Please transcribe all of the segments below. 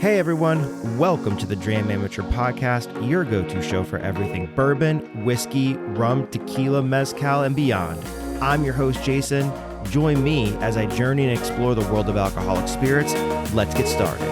Hey everyone, welcome to the Dram Amateur Podcast, your go-to show for everything bourbon, whiskey, rum, tequila, mezcal, and beyond. I'm your host, Jason. Join me as I journey and explore the world of alcoholic spirits. Let's get started.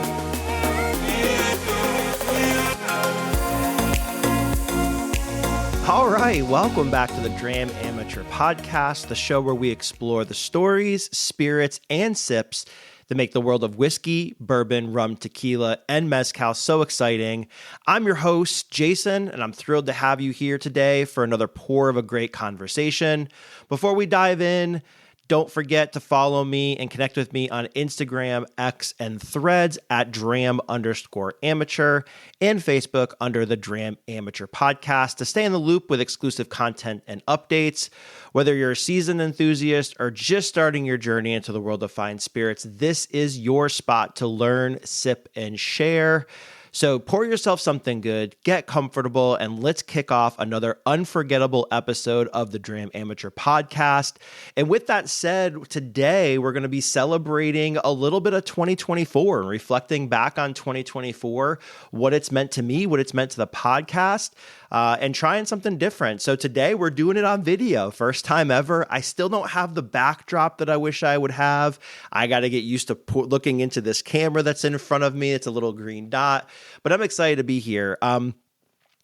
All right, welcome back to the Dram Amateur Podcast, the show where we explore the stories, spirits, and sips that make the world of whiskey, bourbon, rum, tequila, and mezcal so exciting. I'm your host, Jason, and I'm thrilled to have you here today for another pour of a great conversation. Before we dive in, don't forget to follow me and connect with me on Instagram, X, and Threads at Dram_Amateur and Facebook under the Dram Amateur Podcast to stay in the loop with exclusive content and updates. Whether you're a seasoned enthusiast or just starting your journey into the world of fine spirits, this is your spot to learn, sip, and share. So pour yourself something good, get comfortable, and let's kick off another unforgettable episode of the Dram Amateur Podcast. And with that said, today we're going to be celebrating a little bit of 2024 and reflecting back on 2024, what it's meant to me, what it's meant to the podcast, and trying something different. So today we're doing it on video, first time ever. I still don't have the backdrop that I wish I would have. I got to get used to looking into this camera that's in front of me. It's a little green dot. But I'm excited to be here. And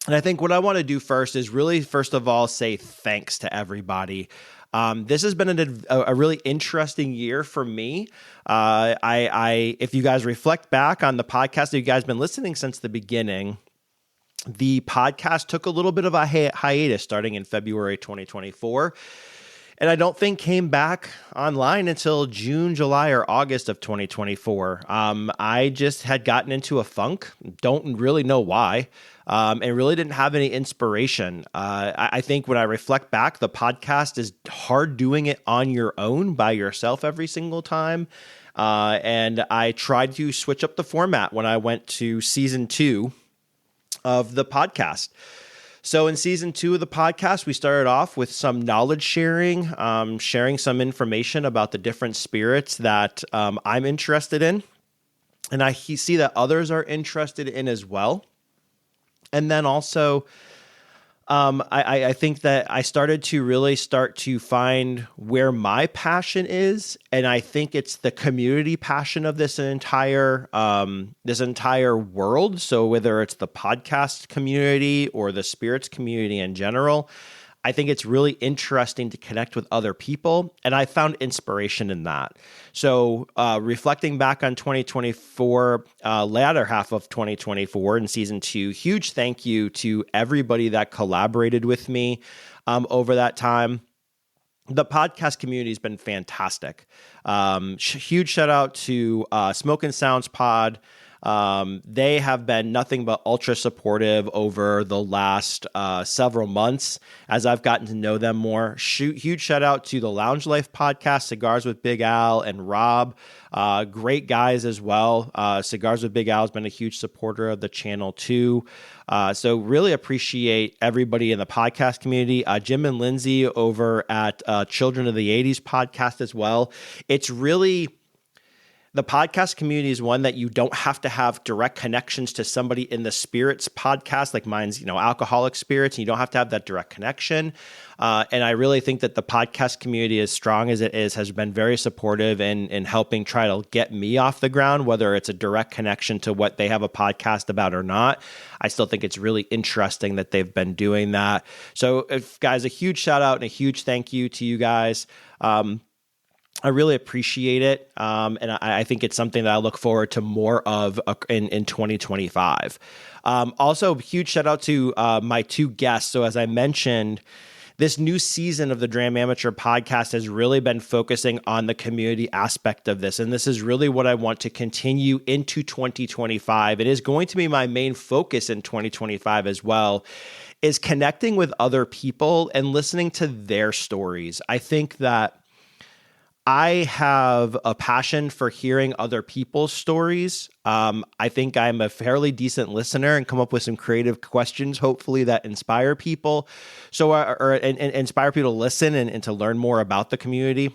I think what I want to do first is really, first of all, say thanks to everybody. This has been a really interesting year for me. If you guys reflect back on the podcast that you guys have been listening since the beginning, the podcast took a little bit of a hiatus starting in February 2024. And I don't think came back online until June, July, or August of 2024. I just had gotten into a funk, don't really know why, and really didn't have any inspiration. I think when I reflect back, the podcast is hard doing it on your own by yourself every single time. And I tried to switch up the format when I went to season 2 of the podcast. So in season 2 of the podcast, we started off with some knowledge sharing, sharing some information about the different spirits that I'm interested in. And I see that others are interested in as well. And then also, I think that I started to really start to find where my passion is. And I think it's the community passion of this entire world. So whether it's the podcast community or the spirits community in general, I think it's really interesting to connect with other people, and I found inspiration in that. So reflecting back on 2024, latter half of 2024 in season 2, huge thank you to everybody that collaborated with me over that time. The podcast community has been fantastic. Huge shout out to Smoke and Sounds Pod. They have been nothing but ultra supportive over the last several months as I've gotten to know them more. Huge shout out to the Lounge Life podcast, Cigars with Big Al and Rob. Great guys as well. Cigars with Big Al has been a huge supporter of the channel too. So really appreciate everybody in the podcast community. Jim and Lindsay over at Children of the 80s podcast as well. It's really... The podcast community is one that you don't have to have direct connections to somebody in the spirits podcast, like mine's, alcoholic spirits, and you don't have to have that direct connection. And I really think that the podcast community, as strong as it is, has been very supportive in helping try to get me off the ground, whether it's a direct connection to what they have a podcast about or not. I still think it's really interesting that they've been doing that. So guys, a huge shout out and a huge thank you to you guys. I really appreciate it, and I think it's something that I look forward to more of in 2025. Also, huge shout out to my 2 guests. So as I mentioned, this new season of the Dram Amateur Podcast has really been focusing on the community aspect of this, and this is really what I want to continue into 2025. It is going to be my main focus in 2025 as well, is connecting with other people and listening to their stories. I think that I have a passion for hearing other people's stories. I think I'm a fairly decent listener and come up with some creative questions, hopefully that inspire people. And inspire people to listen and to learn more about the community.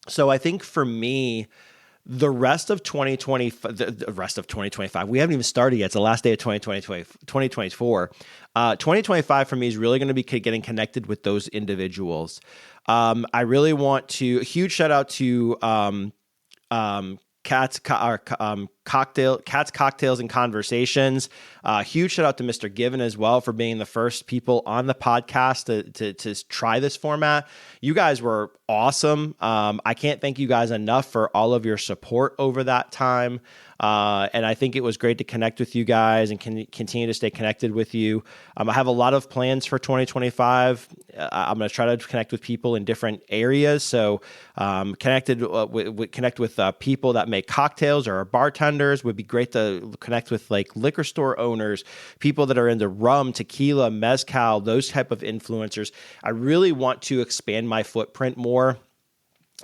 So I think for me, The rest of 2020, the rest of 2025, we haven't even started yet. It's the last day of 2024. 2025 for me is really going to be getting connected with those individuals. I really want to, huge shout out to Cats Cocktails and Conversations. Huge shout out to Mr. Given as well for being the first people on the podcast to try this format. You guys were awesome. I can't thank you guys enough for all of your support over that time. And I think it was great to connect with you guys and continue to stay connected with you. I have a lot of plans for 2025. I'm going to try to connect with people in different areas. So connect with people that make cocktails or are bartenders. Would be great to connect with like liquor store owners, people that are into rum, tequila, mezcal, those type of influencers. I really want to expand my footprint more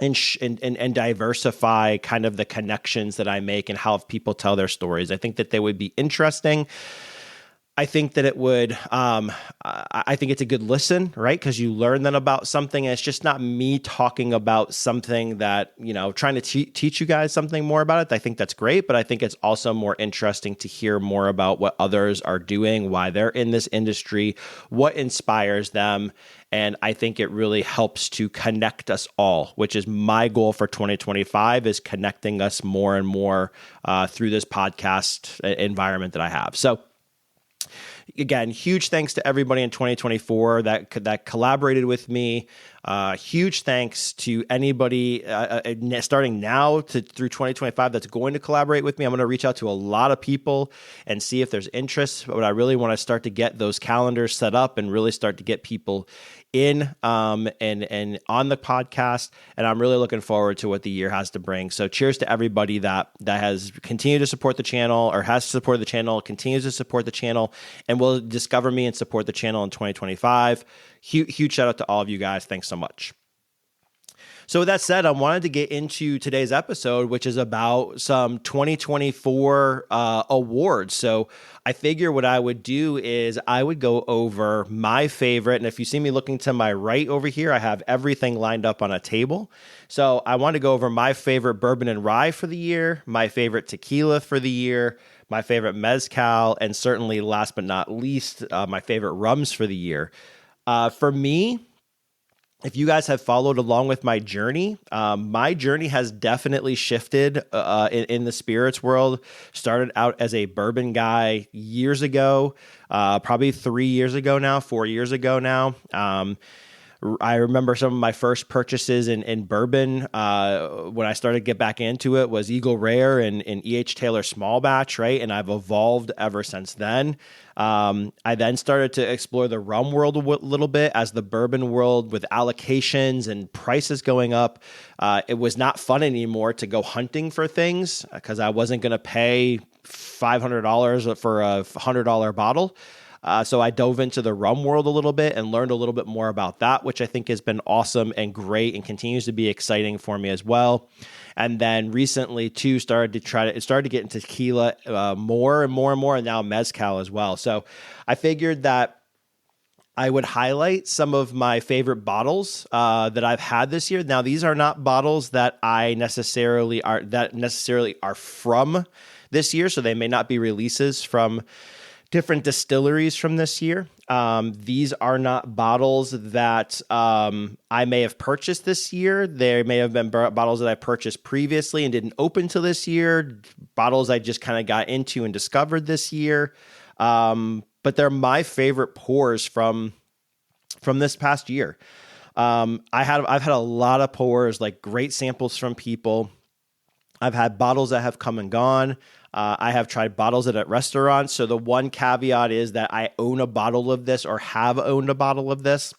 and diversify kind of the connections that I make and how people tell their stories. I think that they would be interesting. I think that it would, I think it's a good listen, right? Because you learn then about something and it's just not me talking about something that, trying to teach you guys something more about it. I think that's great, but I think it's also more interesting to hear more about what others are doing, why they're in this industry, what inspires them. And I think it really helps to connect us all, which is my goal for 2025, is connecting us more and more through this podcast environment that I have. So again, huge thanks to everybody in 2024 that collaborated with me. Huge thanks to anybody starting now through 2025 that's going to collaborate with me. I'm going to reach out to a lot of people and see if there's interest. But I really want to start to get those calendars set up and really start to get people in and on the podcast. And I'm really looking forward to what the year has to bring. So cheers to everybody that has continued to support the channel or has supported the channel, continues to support the channel, and will discover me and support the channel in 2025. Huge shout out to all of you guys. Thanks so much. So with that said, I wanted to get into today's episode, which is about some 2024 awards. So I figure what I would do is I would go over my favorite. And if you see me looking to my right over here, I have everything lined up on a table. So I want to go over my favorite bourbon and rye for the year, my favorite tequila for the year, my favorite mezcal, and certainly last but not least, my favorite rums for the year. For me, if you guys have followed along with my journey has definitely shifted in the spirits world. Started out as a bourbon guy years ago, probably 4 years ago now. I remember some of my first purchases in bourbon when I started to get back into it was Eagle Rare and E.H. Taylor Small Batch, right? And I've evolved ever since then. I then started to explore the rum world a little bit as the bourbon world with allocations and prices going up. It was not fun anymore to go hunting for things because I wasn't going to pay $500 for a $100 bottle. So I dove into the rum world a little bit and learned a little bit more about that, which I think has been awesome and great and continues to be exciting for me as well. And then recently too, started to get into tequila more and more, and now mezcal as well. So I figured that I would highlight some of my favorite bottles that I've had this year. Now, these are not bottles that necessarily are from this year, so they may not be releases from different distilleries from this year. These are not bottles that I may have purchased this year. There may have been bottles that I purchased previously and didn't open till this year. Bottles I just kind of got into and discovered this year. But they're my favorite pours from this past year. I've had a lot of pours, like great samples from people. I've had bottles that have come and gone. I have tried bottles at restaurants. So the one caveat is that I own a bottle of this or have owned a bottle of this.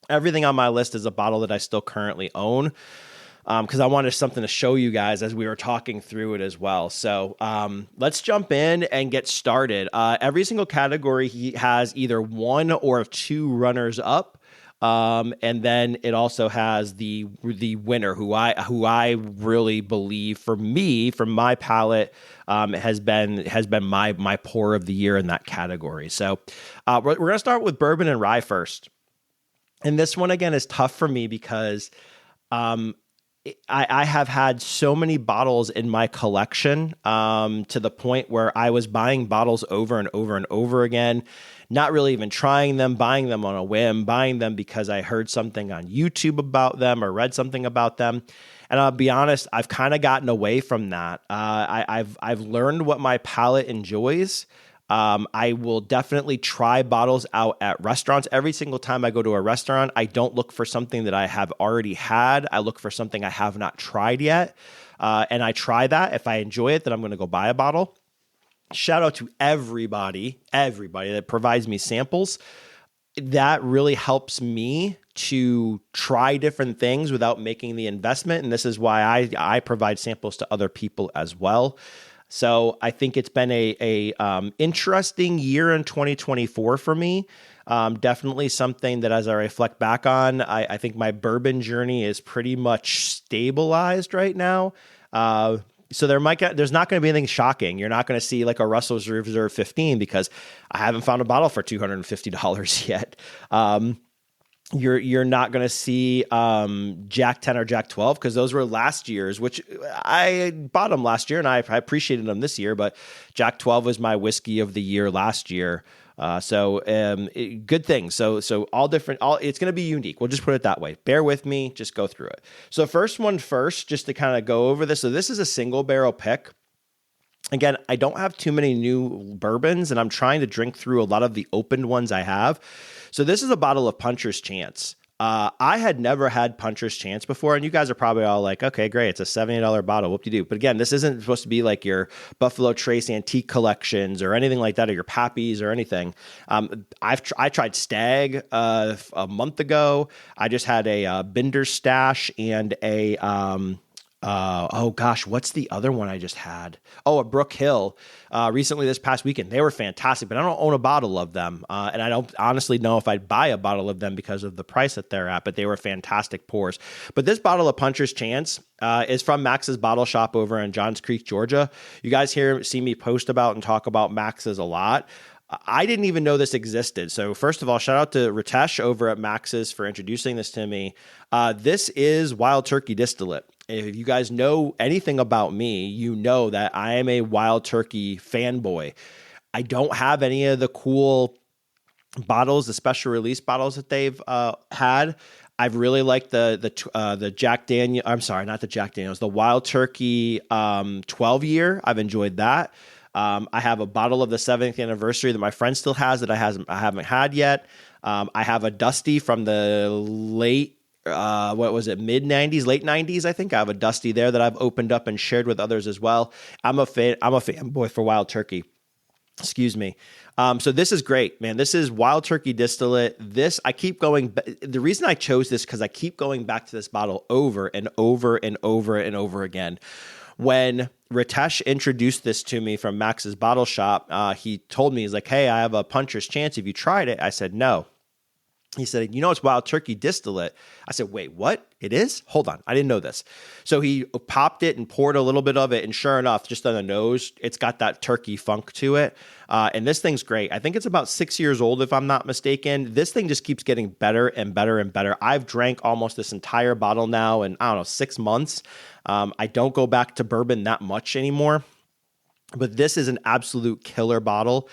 Everything on my list is a bottle that I still currently own because I wanted something to show you guys as we were talking through it as well. So let's jump in and get started. Every single category has either one or two runners up. And then it also has the winner who I really believe from my palate, has been my pour of the year in that category. So, we're going to start with bourbon and rye first. And this one again is tough for me because, I have had so many bottles in my collection to the point where I was buying bottles over and over and over again, not really even trying them, buying them on a whim, buying them because I heard something on YouTube about them or read something about them. And I'll be honest, I've kind of gotten away from that. I've learned what my palate enjoys. I will definitely try bottles out at restaurants. Every single time I go to a restaurant, I don't look for something that I have already had. I look for something I have not tried yet. And I try that. If I enjoy it, then I'm going to go buy a bottle. Shout out to everybody that provides me samples. That really helps me to try different things without making the investment. And this is why I provide samples to other people as well. So I think it's been a interesting year in 2024 for me. Definitely something that as I reflect back on, I think my bourbon journey is pretty much stabilized right now. So there's not going to be anything shocking. You're not going to see like a Russell's Reserve 15 because I haven't found a bottle for $250 yet. You're not going to see Jack 10 or Jack 12 because those were last year's, which I bought them last year and I appreciated them this year. But Jack 12 was my whiskey of the year last year. Good thing. So all different, it's going to be unique. We'll just put it that way. Bear with me, just go through it. So first, just to kind of go over this. So this is a single barrel pick. Again, I don't have too many new bourbons and I'm trying to drink through a lot of the opened ones I have. So this is a bottle of Puncher's Chance. I had never had Puncher's Chance before, and you guys are probably all like, okay, great, it's a $70 bottle, whoop-de-doo. But again, this isn't supposed to be like your Buffalo Trace antique collections or anything like that, or your Pappies or anything. I tried Stag a month ago. I just had a Binder Stash and a what's the other one I just had? Oh, a Brook Hill recently this past weekend. They were fantastic, but I don't own a bottle of them. And I don't honestly know if I'd buy a bottle of them because of the price that they're at, but they were fantastic pours. But this bottle of Puncher's Chance is from Max's Bottle Shop over in Johns Creek, Georgia. You guys see me post about and talk about Max's a lot. I didn't even know this existed. So first of all, shout out to Ritesh over at Max's for introducing this to me. This is Wild Turkey Distillate. If you guys know anything about me, you know that I am a Wild Turkey fanboy. I don't have any of the cool bottles, the special release bottles that they've had. I've really liked the Jack Daniel. I'm sorry, not the Jack Daniels. The Wild Turkey 12 year. I've enjoyed that. I have a bottle of the 7th anniversary that my friend still has that I haven't had yet. I have a Dusty from the late mid 90s, late 90s, I think. I have a Dusty there that I've opened up and shared with others as well. I'm a fanboy for Wild Turkey. Excuse me. So this is great, man. This is Wild Turkey Distillate. I keep going. The reason I chose this because I keep going back to this bottle over and over and over and over again. When Ritesh introduced this to me from Max's Bottle Shop, he told me, he's like, hey, I have a Puncher's Chance. Have you tried it? I said, no. He said, it's Wild Turkey Distillate. I said, wait, what? It is? Hold on. I didn't know this. So he popped it and poured a little bit of it. And sure enough, just on the nose, it's got that turkey funk to it. And this thing's great. I think it's about 6 years old, if I'm not mistaken. This thing just keeps getting better and better and better. I've drank almost this entire bottle now in, 6 months. I don't go back to bourbon that much anymore. But this is an absolute killer bottle.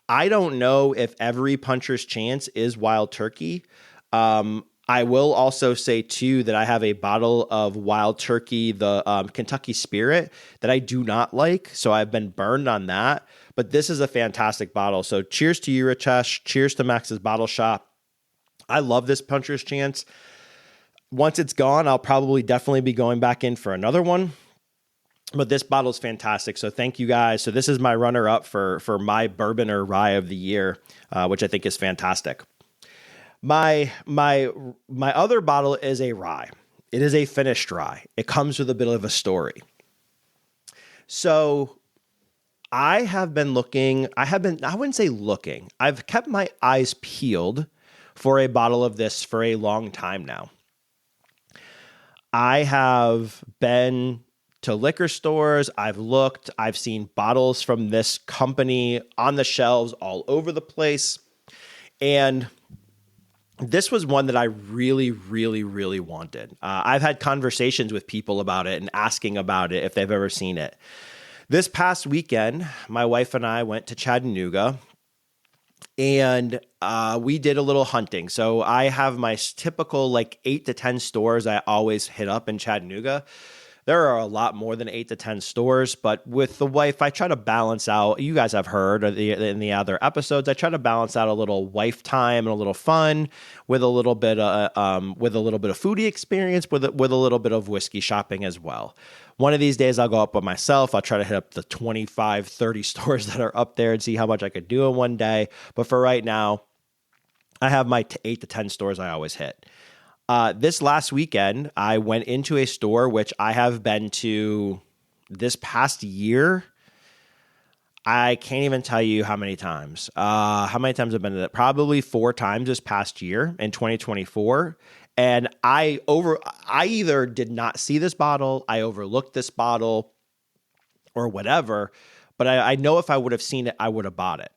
I don't know if every Puncher's Chance is Wild Turkey. I will also say, too, that I have a bottle of Wild Turkey, the Kentucky Spirit, that I do not like. So I've been burned on that. But this is a fantastic bottle. So cheers to you, Ritesh. Cheers to Max's Bottle Shop. I love this Puncher's Chance. Once it's gone, I'll probably definitely be going back in for another one. But this bottle is fantastic. So thank you guys. So this is my runner up for my bourbon or rye of the year, which I think is fantastic. My other bottle is a rye. It is a finished rye. It comes with a bit of a story. So I wouldn't say looking. I've kept my eyes peeled for a bottle of this for a long time now. I have been to liquor stores. I've seen bottles from this company on the shelves all over the place. And this was one that I really, really, really wanted. I've had conversations with people about it and asking about it if they've ever seen it. This past weekend, my wife and I went to Chattanooga, and we did a little hunting. So I have my typical like 8 to 10 stores I always hit up in Chattanooga. There are a lot more than 8 to 10 stores, but with the wife, I try to balance out. You guys have heard in the other episodes. I try to balance out a little wife time and a little fun with a little bit of foodie experience with a little bit of whiskey shopping as well. One of these days, I'll go up by myself. I'll try to hit up the 25, 30 stores that are up there and see how much I could do in one day. But for right now, I have my 8 to 10 stores I always hit. This last weekend, I went into a store which I have been to this past year. I can't even tell you how many times. How many times I've been to it? Probably 4 times this past year in 2024. And I either did not see this bottle, I overlooked this bottle, or whatever. But I know if I would have seen it, I would have bought it.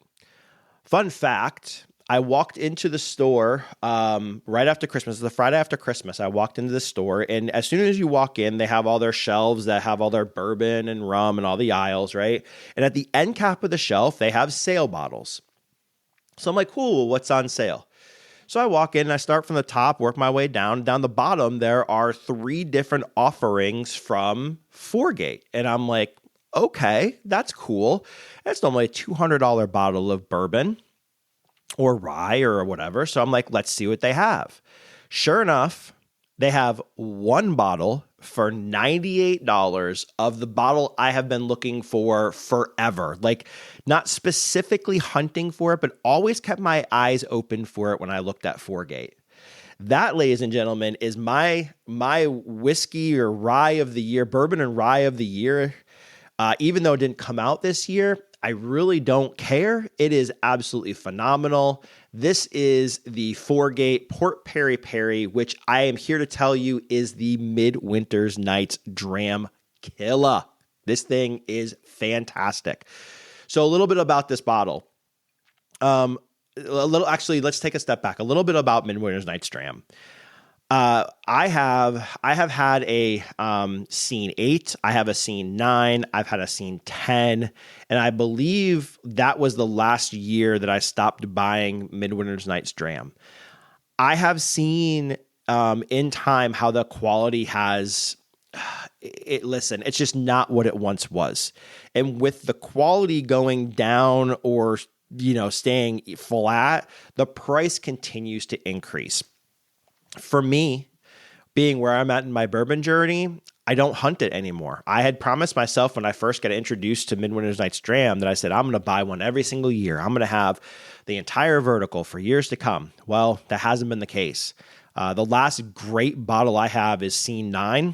Fun fact. I walked into the store right after Christmas. The Friday after Christmas, I walked into the store, and as soon as you walk in, they have all their shelves that have all their bourbon and rum and all the aisles, right? And at the end cap of the shelf, they have sale bottles. So I'm like, cool, what's on sale? So I walk in and I start from the top, work my way down. Down the bottom, there are 3 different offerings from Foregate. And I'm like, okay, that's cool. That's normally a $200 bottle of bourbon or rye or whatever. So I'm like, let's see what they have. Sure enough, they have one bottle for $98 of the bottle I have been looking for forever. Like, not specifically hunting for it, but always kept my eyes open for it when I looked at Foregate. That, ladies and gentlemen, is my whiskey or rye of the year, bourbon and rye of the year. Even though it didn't come out this year, I really don't care. It is absolutely phenomenal. This is the Foregate Port Perry Perry, which I am here to tell you is the Midwinter's Nights Dram Killer. This thing is fantastic. So a little bit about this bottle. Let's take a step back. A little bit about Midwinter's Nights Dram. I have had a scene 8, I have a scene 9, I've had a scene 10, and I believe that was the last year that I stopped buying Midwinter's Nights Dram. I have seen in time how the quality has it's just not what it once was. And with the quality going down or staying flat, the price continues to increase. For me, being where I'm at in my bourbon journey, I don't hunt it anymore. I had promised myself when I first got introduced to Midwinter's Nights Dram that I said, I'm going to buy one every single year. I'm going to have the entire vertical for years to come. Well, that hasn't been the case. The last great bottle I have is Scene 9.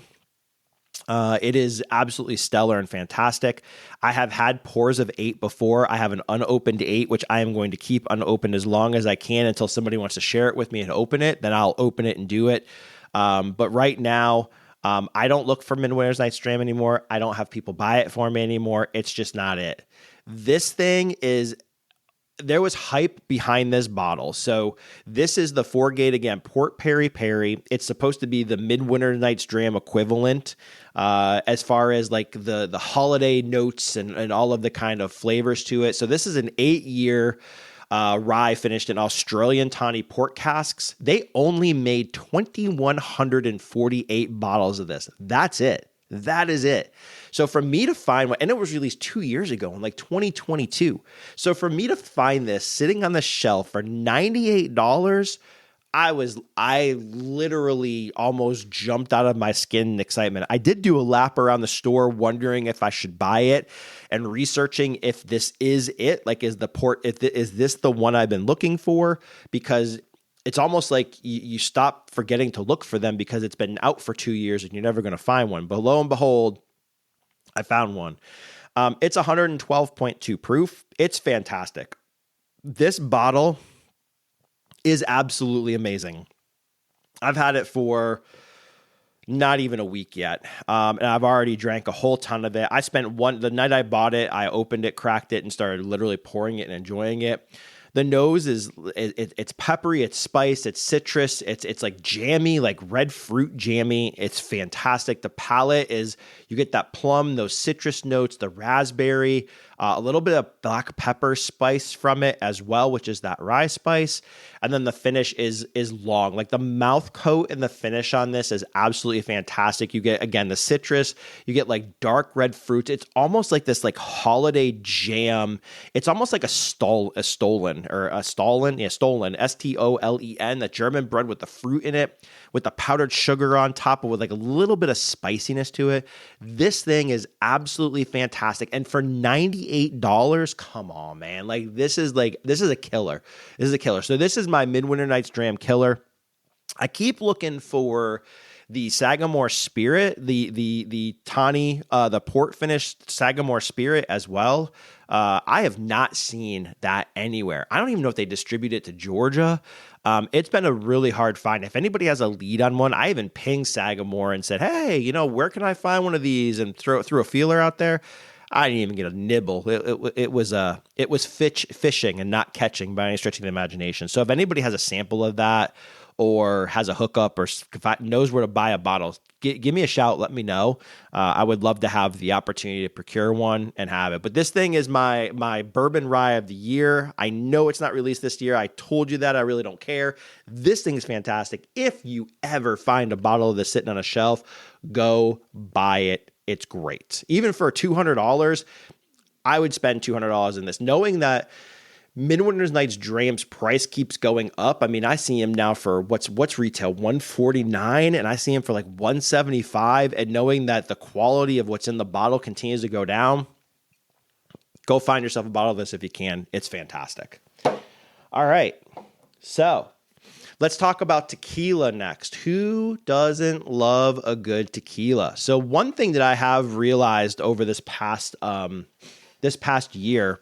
It is absolutely stellar and fantastic. I have had pours of 8 before. I have an unopened 8, which I am going to keep unopened as long as I can until somebody wants to share it with me and open it. Then I'll open it and do it. But right now, I don't look for Midwinter's Nights Dram anymore. I don't have people buy it for me anymore. It's just not it. This thing is... There was hype behind this bottle. So this is the Foregate, again, Port Perry Perry. It's supposed to be the Midwinter Nights Dram equivalent as far as like the holiday notes and all of the kind of flavors to it. So this is an 8-year rye finished in Australian tawny port casks. They only made 2,148 bottles of this. That's it. That is it. So for me to find one, and it was released 2 years ago in like 2022. So for me to find this sitting on the shelf for $98, I literally almost jumped out of my skin in excitement. I did do a lap around the store wondering if I should buy it and researching if this is it. Like, is this the one I've been looking for? Because it's almost like you stop forgetting to look for them because it's been out for 2 years and you're never going to find one. But lo and behold, I found one. It's 112.2 proof. It's fantastic. This bottle is absolutely amazing. I've had it for not even a week yet. And I've already drank a whole ton of it. I spent the night I bought it, I opened it, cracked it, and started literally pouring it and enjoying it. The nose is it's peppery, it's spice, it's citrus, it's like jammy, like red fruit jammy. It's fantastic. The palate is, you get that plum, those citrus notes, the raspberry, a little bit of black pepper spice from it as well, which is that rye spice. And then the finish is long. Like the mouth coat and the finish on this is absolutely fantastic. You get, again, the citrus, you get like dark red fruits. It's almost like this like holiday jam. It's almost like a Stollen, Stolen, the German bread with the fruit in it, with the powdered sugar on top, with like a little bit of spiciness to it. This thing is absolutely fantastic. And for $98, come on, man. Like this is a killer. This is a killer. So this is my Midwinter Nights Dram killer. I keep looking for the Sagamore Spirit, the tawny, the port finished Sagamore Spirit as well. I have not seen that anywhere. I don't even know if they distribute it to Georgia. It's been a really hard find. If anybody has a lead on one, I even pinged Sagamore and said, hey, where can I find one of these, and threw a feeler out there. I didn't even get a nibble. It was fishing and not catching by any stretch of the imagination. So if anybody has a sample of that, or has a hookup, or knows where to buy a bottle, give me a shout. Let me know. I would love to have the opportunity to procure one and have it. But this thing is my bourbon rye of the year. I know it's not released this year. I told you that. I really don't care. This thing is fantastic. If you ever find a bottle of this sitting on a shelf, go buy it. It's great. Even for $200, I would spend $200 in this, knowing that Midwinter Nights Dram's price keeps going up. I mean, I see him now for what's retail, $149, and I see him for like $175. And knowing that the quality of what's in the bottle continues to go down, go find yourself a bottle of this if you can. It's fantastic. All right, so let's talk about tequila next. Who doesn't love a good tequila? So one thing that I have realized over this past year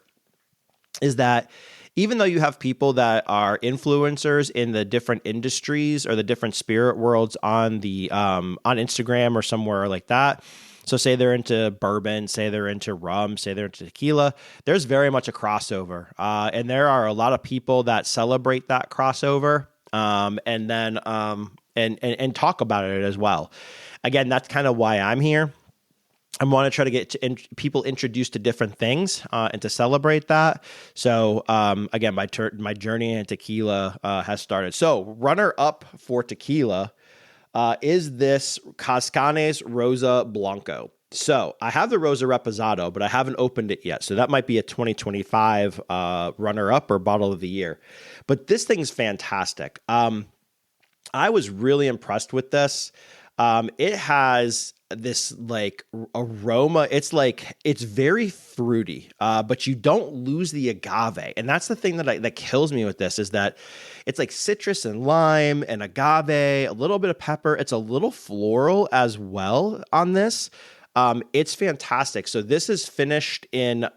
is that even though you have people that are influencers in the different industries or the different spirit worlds on Instagram or somewhere like that, so say they're into bourbon, say they're into rum, say they're into tequila, there's very much a crossover. And there are a lot of people that celebrate that crossover and then talk about it as well. Again, that's kind of why I'm here. I want to try to get people introduced to different things and to celebrate that. So again, my journey in tequila has started. So runner up for tequila is this Cascanes Rosa Blanco. So I have the Rosa Reposado, but I haven't opened it yet. So that might be a 2025 runner up or bottle of the year. But this thing's fantastic. I was really impressed with this. It has this like aroma. It's very fruity, but you don't lose the agave. And that's the thing that kills me with this, is that it's like citrus and lime and agave, a little bit of pepper. It's a little floral as well on this. It's fantastic. So this is finished in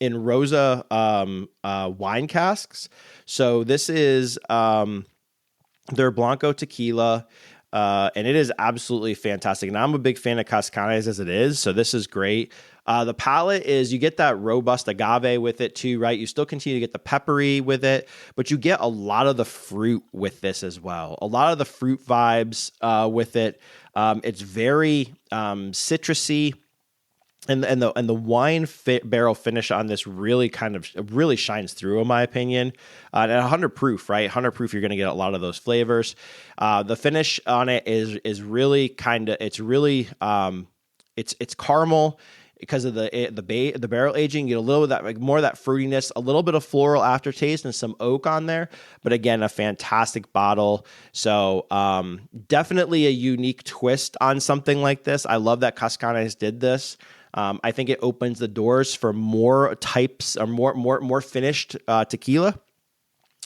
Rosa wine casks. So this is their Blanco tequila. And it is absolutely fantastic. And I'm a big fan of Cascanes as it is, so this is great. The palate is, you get that robust agave with it too, right? You still continue to get the peppery with it, but you get a lot of the fruit with this as well. A lot of the fruit vibes with it. It's very citrusy. And the wine barrel finish on this really shines through, in my opinion. At 100 proof, right? 100 proof, you're going to get a lot of those flavors. The finish on it is really it's caramel because of the barrel aging. You get a little of that, like more of that fruitiness, a little bit of floral aftertaste, and some oak on there. But again, a fantastic bottle. So definitely a unique twist on something like this. I love that Cascanes did this. I think it opens the doors for more types or more finished tequila.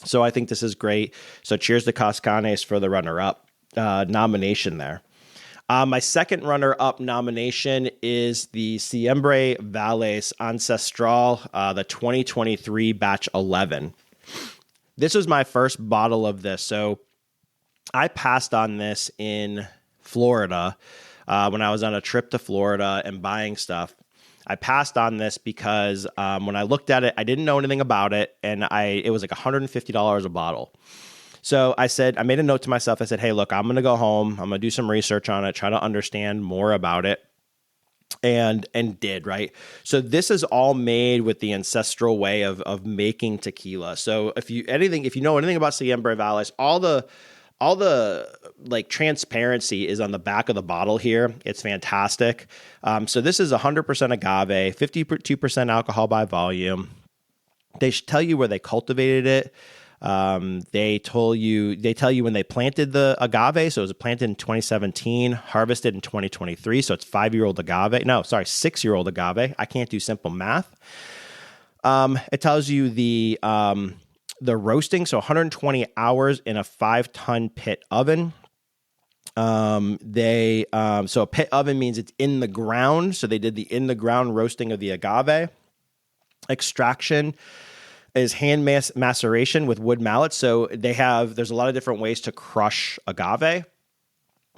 So I think this is great. So cheers to Cascanes for the runner-up nomination there. My second runner-up nomination is the Siempre Valles Ancestral, the 2023 Batch 11. This was my first bottle of this. So I passed on this in Florida when I was on a trip to Florida and buying stuff. I passed on this because when I looked at it, I didn't know anything about it, and it was like $150 a bottle. So I made a note to myself. I said, hey, look, I'm going to go home. I'm going to do some research on it, try to understand more about it. And did, right? So this is all made with the ancestral way of making tequila. So if you know anything about Siembra Valles, all the like transparency is on the back of the bottle here. It's fantastic. So this is 100% agave, 52% alcohol by volume. They should tell you where they cultivated it. They tell you when they planted the agave. So it was planted in 2017, harvested in 2023. So it's 6-year-old agave. I can't do simple math. It tells you the roasting. So 120 hours in a 5-ton pit oven. So a pit oven means it's in the ground. So they did the in the ground roasting of the agave. Extraction is hand maceration with wood mallets. So there's a lot of different ways to crush agave.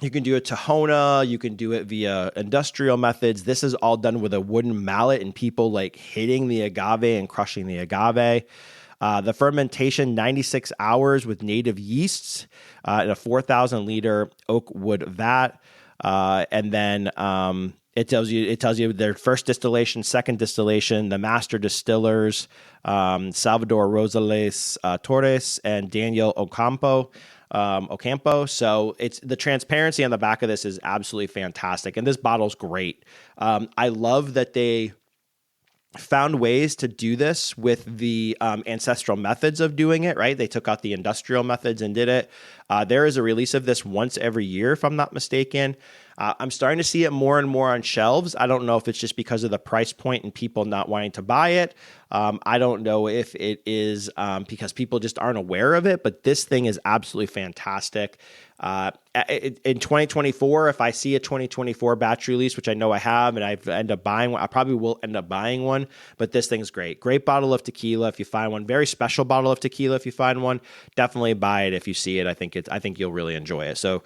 You can do it Tahona, you can do it via industrial methods. This is all done with a wooden mallet and people like hitting the agave and crushing the agave. The fermentation, 96 hours with native yeasts in a 4,000 liter oak wood vat. And then it tells you their first distillation, second distillation, the master distillers, Salvador Rosales Torres and Daniel Ocampo. So it's the transparency on the back of this is absolutely fantastic. And this bottle's great. I love that they found ways to do this with the ancestral methods of doing it, right? They took out the industrial methods and did it. There is a release of this once every year, if I'm not mistaken. I'm starting to see it more and more on shelves. I don't know if it's just because of the price point and people not wanting to buy it. I don't know if it is because people just aren't aware of it, but this thing is absolutely fantastic. In 2024, if I see a 2024 batch release, which I know I have, and I end up buying one, I probably will end up buying one, but this thing's great. Great bottle of tequila if you find one. Very special bottle of tequila if you find one. Definitely buy it if you see it. I think you'll really enjoy it. So,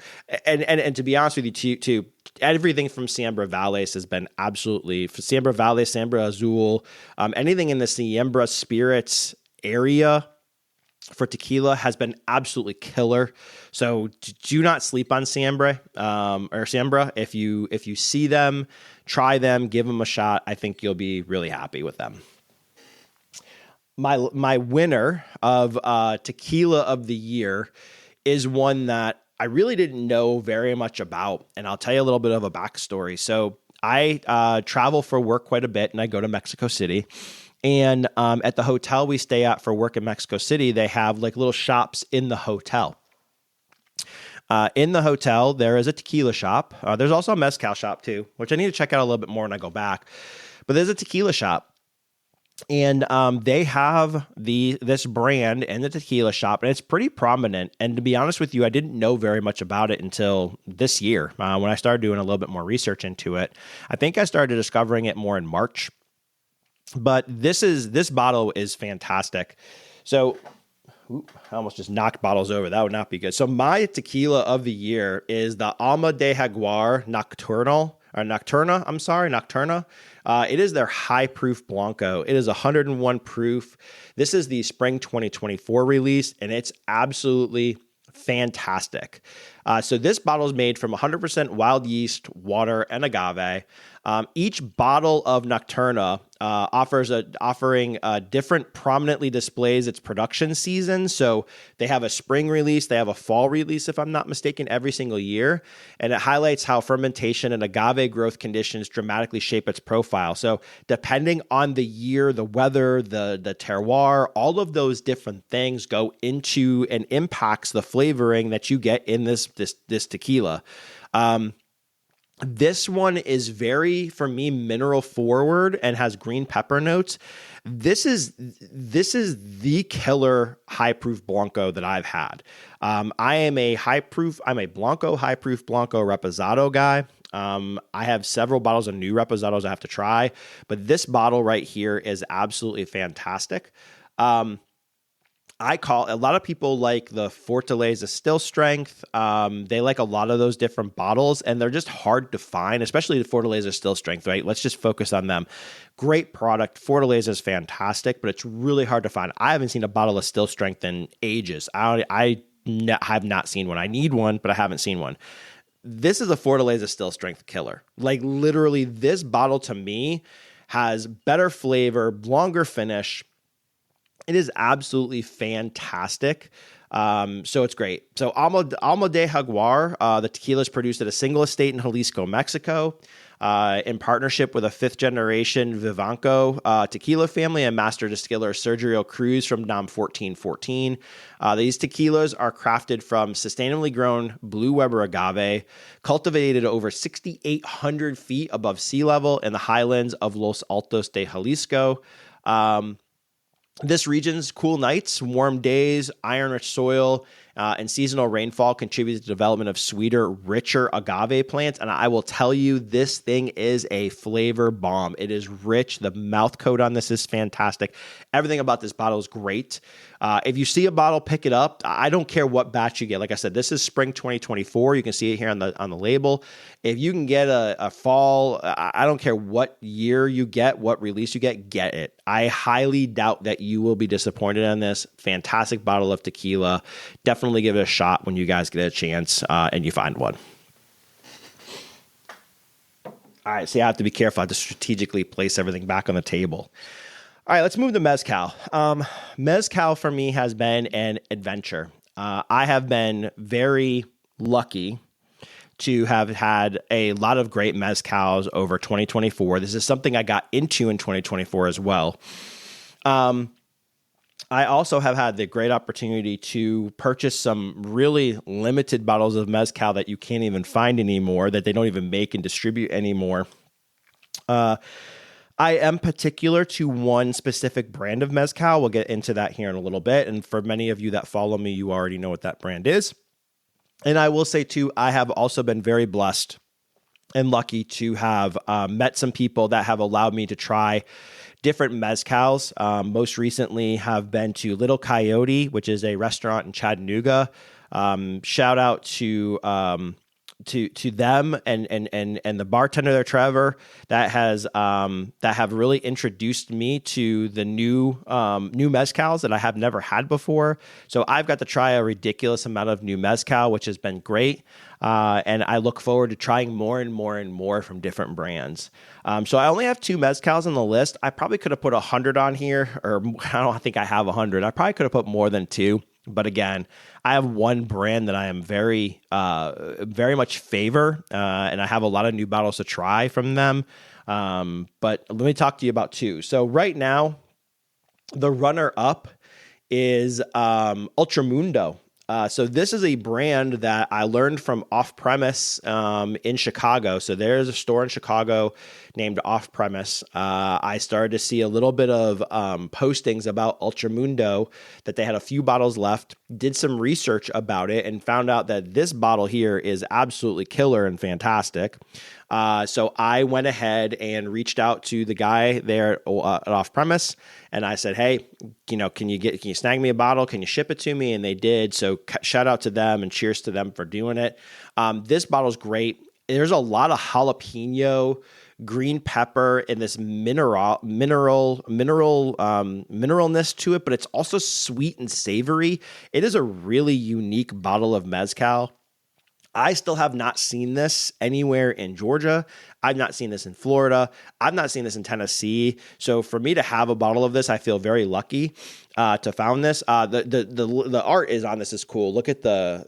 and to be honest with you, too, everything from Siembra Valles has been absolutely Siembra Valles, Siembra Azul, anything in the Siembra spirits area for tequila has been absolutely killer. So do not sleep on Siembra or Siembra. If you see them, try them, give them a shot. I think you'll be really happy with them. My winner of tequila of the year is one that I really didn't know very much about, and I'll tell you a little bit of a backstory. So I travel for work quite a bit, and I go to Mexico City. And at the hotel we stay at for work in Mexico City, they have like little shops in the hotel. In the hotel, there is a tequila shop. There's also a mezcal shop too, which I need to check out a little bit more when I go back. But there's a tequila shop. And they have this brand in the tequila shop, and it's pretty prominent. And to be honest with you, I didn't know very much about it until this year when I started doing a little bit more research into it. I think I started discovering it more in March. But this bottle is fantastic. So I almost just knocked bottles over. That would not be good. So my tequila of the year is the Alma de Jaguar Nocturna. It is their high proof Blanco. It is 101 proof. This is the spring 2024 release, and it's absolutely fantastic. So this bottle is made from 100% wild yeast, water, and agave. Each bottle of Nocturna offering different prominently displays its production season. So they have a spring release, they have a fall release, if I'm not mistaken, every single year. And it highlights how fermentation and agave growth conditions dramatically shape its profile. So depending on the year, the weather, the terroir, all of those different things go into and impacts the flavoring that you get in this tequila. This one is very, for me, mineral forward and has green pepper notes. This is the killer high proof Blanco that I've had. I'm a Blanco high proof Blanco Reposado guy. I have several bottles of new Reposados I have to try, but this bottle right here is absolutely fantastic. A lot of people like the Fortaleza still strength. They like a lot of those different bottles, and they're just hard to find, especially the Fortaleza still strength, right? Let's just focus on them. Great product. Fortaleza is fantastic, but it's really hard to find. I haven't seen a bottle of still strength in ages. I have not seen one. I need one, but I haven't seen one. This is a Fortaleza still strength killer. Like literally, this bottle to me has better flavor, longer finish. It is absolutely fantastic. So it's great. So Alma de Jaguar, the tequila is produced at a single estate in Jalisco, Mexico, in partnership with a fifth generation Vivanco tequila family and master distiller Sergio Cruz from NAM 1414. These tequilas are crafted from sustainably grown Blue Weber agave, cultivated over 6,800 feet above sea level in the highlands of Los Altos de Jalisco. This region's cool nights, warm days, iron-rich soil, and seasonal rainfall contribute to the development of sweeter, richer agave plants. And I will tell you, this thing is a flavor bomb. It is rich. The mouth coat on this is fantastic. Everything about this bottle is great. If you see a bottle, pick it up. I don't care what batch you get. Like I said, this is spring 2024. You can see it here on the label. If you can get a fall, I don't care what year you get, what release you get it. I highly doubt that you will be disappointed in this. Fantastic bottle of tequila. Definitely give it a shot when you guys get a chance and you find one. All right, so you have to be careful. I have to strategically place everything back on the table. All right, let's move to mezcal. Mezcal for me has been an adventure. I have been very lucky to have had a lot of great mezcals over 2024. This is something I got into in 2024 as well. I also have had the great opportunity to purchase some really limited bottles of mezcal that you can't even find anymore, that they don't even make and distribute anymore. I am particular to one specific brand of mezcal. We'll get into that here in a little bit. And for many of you that follow me, you already know what that brand is. And I will say too, I have also been very blessed and lucky to have met some people that have allowed me to try different mezcals. Most recently have been to Little Coyote, which is a restaurant in Chattanooga. Shout out to them and the bartender there, Trevor, that have really introduced me to the new mezcals that I have never had before. So I've got to try a ridiculous amount of new mezcal, which has been great. And I look forward to trying more and more and more from different brands. So I only have 2 mezcals on the list. I probably could have put 100 on here, or I don't think I have 100. I probably could have put more than 2. But again, I have one brand that I am very much favor, and I have a lot of new bottles to try from them. But let me talk to you about 2. So right now, the runner-up is Ultramundo. So this is a brand that I learned from Off-Premise in Chicago. So there's a store in Chicago named Off-Premise. I started to see a little bit of postings about Ultramundo, that they had a few bottles left, did some research about it, and found out that this bottle here is absolutely killer and fantastic. So I went ahead and reached out to the guy there at Off-Premise, and I said, "Hey, can you snag me a bottle? Can you ship it to me?" And they did. So shout out to them and cheers to them for doing it. This bottle's great. There's a lot of jalapeno, green pepper, and this mineralness to it, but it's also sweet and savory. It is a really unique bottle of mezcal. I still have not seen this anywhere in Georgia. I've not seen this in Florida. I've not seen this in Tennessee. So for me to have a bottle of this, I feel very lucky to found this. The art is on this is cool. Look at the